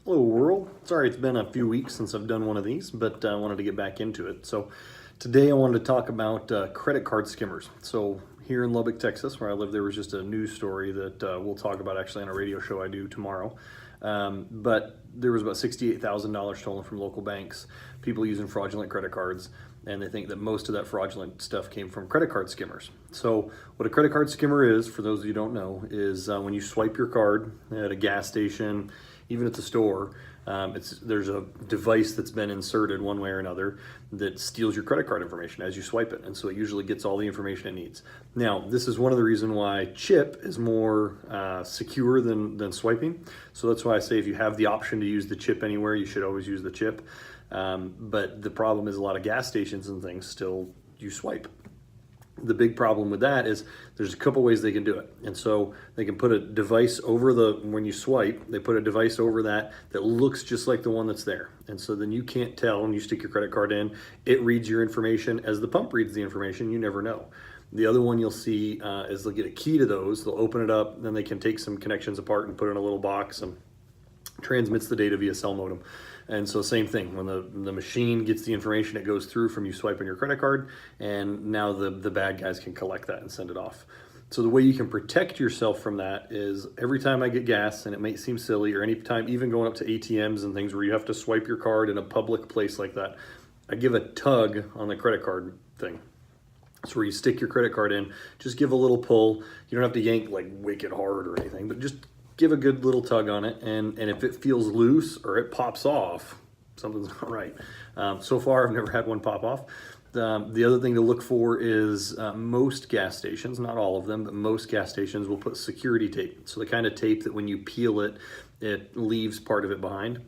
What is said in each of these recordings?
Hello world. Sorry it's been a few weeks since I've done one of these, but I wanted to get back into it. So today I wanted to talk about credit card skimmers. So here in Lubbock, Texas, where I live, there was just a news story that we'll talk about actually on a radio show I do tomorrow. But there was about $68,000 stolen from local banks, people using fraudulent credit cards, and they think that most of that fraudulent stuff came from credit card skimmers. So what a credit card skimmer is, for those of you who don't know, is when you swipe your card at a gas station, even at the store, there's a device that's been inserted one way or another that steals your credit card information as you swipe it. And so it usually gets all the information it needs. Now, this is one of the reasons why chip is more secure than swiping. So that's why I say if you have the option to use the chip anywhere, you should always use the chip. But the problem is a lot of gas stations and things still you swipe. The big problem with that is there's a couple ways they can do it. And so they can put a device over when you swipe, they put a device over that looks just like the one that's there. And so then you can't tell when you stick your credit card in, it reads your information as the pump reads the information, you never know. The other one you'll see is they'll get a key to those, they'll open it up, then they can take some connections apart and put it in a little box and transmits the data via cell modem. And so same thing, when the machine gets the information, it goes through from you swiping your credit card, and now the bad guys can collect that and send it off. So the way you can protect yourself from that is every time I get gas, and it may seem silly, or any time even going up to ATMs and things where you have to swipe your card in a public place like that, I give a tug on the credit card thing. So where you stick your credit card in, just give a little pull. You don't have to yank like wicked hard or anything, but just give a good little tug on it, and if it feels loose or it pops off, something's not right. So far, I've never had one pop off. The other thing to look for is most gas stations, not all of them, but most gas stations will put security tape. So the kind of tape that when you peel it, it leaves part of it behind.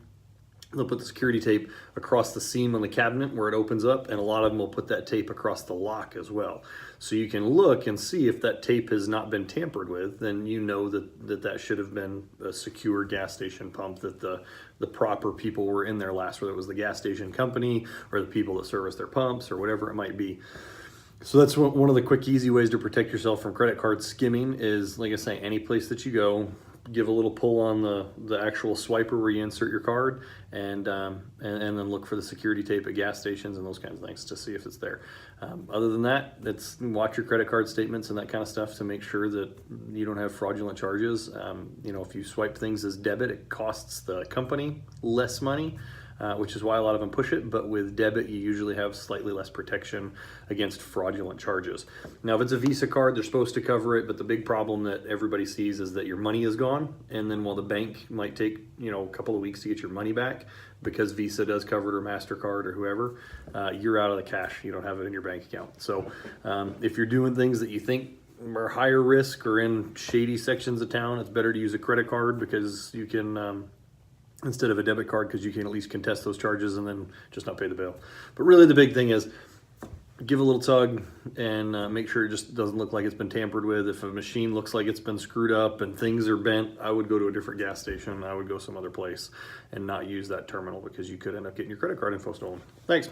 They'll put the security tape across the seam on the cabinet where it opens up, and a lot of them will put that tape across the lock as well. So you can look and see if that tape has not been tampered with, then you know that should have been a secure gas station pump, that the proper people were in there last, whether it was the gas station company or the people that service their pumps or whatever it might be. So that's one of the quick, easy ways to protect yourself from credit card skimming is, like I say, any place that you go, give a little pull on the actual swiper where you insert your card, and then look for the security tape at gas stations and those kinds of things to see if it's there. Other than that, watch your credit card statements and that kind of stuff to make sure that you don't have fraudulent charges. If you swipe things as debit, it costs the company less money, which is why a lot of them push it, but with debit you usually have slightly less protection against fraudulent charges. Now if it's a Visa card, they're supposed to cover it, but the big problem that everybody sees is that your money is gone, and then while the bank might take a couple of weeks to get your money back, because Visa does cover it or MasterCard or whoever, you're out of the cash, you don't have it in your bank account. So if you're doing things that you think are higher risk or in shady sections of town, it's better to use a credit card because you can instead of a debit card, because you can at least contest those charges and then just not pay the bill. But really the big thing is give a little tug and make sure it just doesn't look like it's been tampered with. If a machine looks like it's been screwed up and things are bent, I would go to a different gas station. I would go some other place and not use that terminal, because you could end up getting your credit card info stolen. Thanks.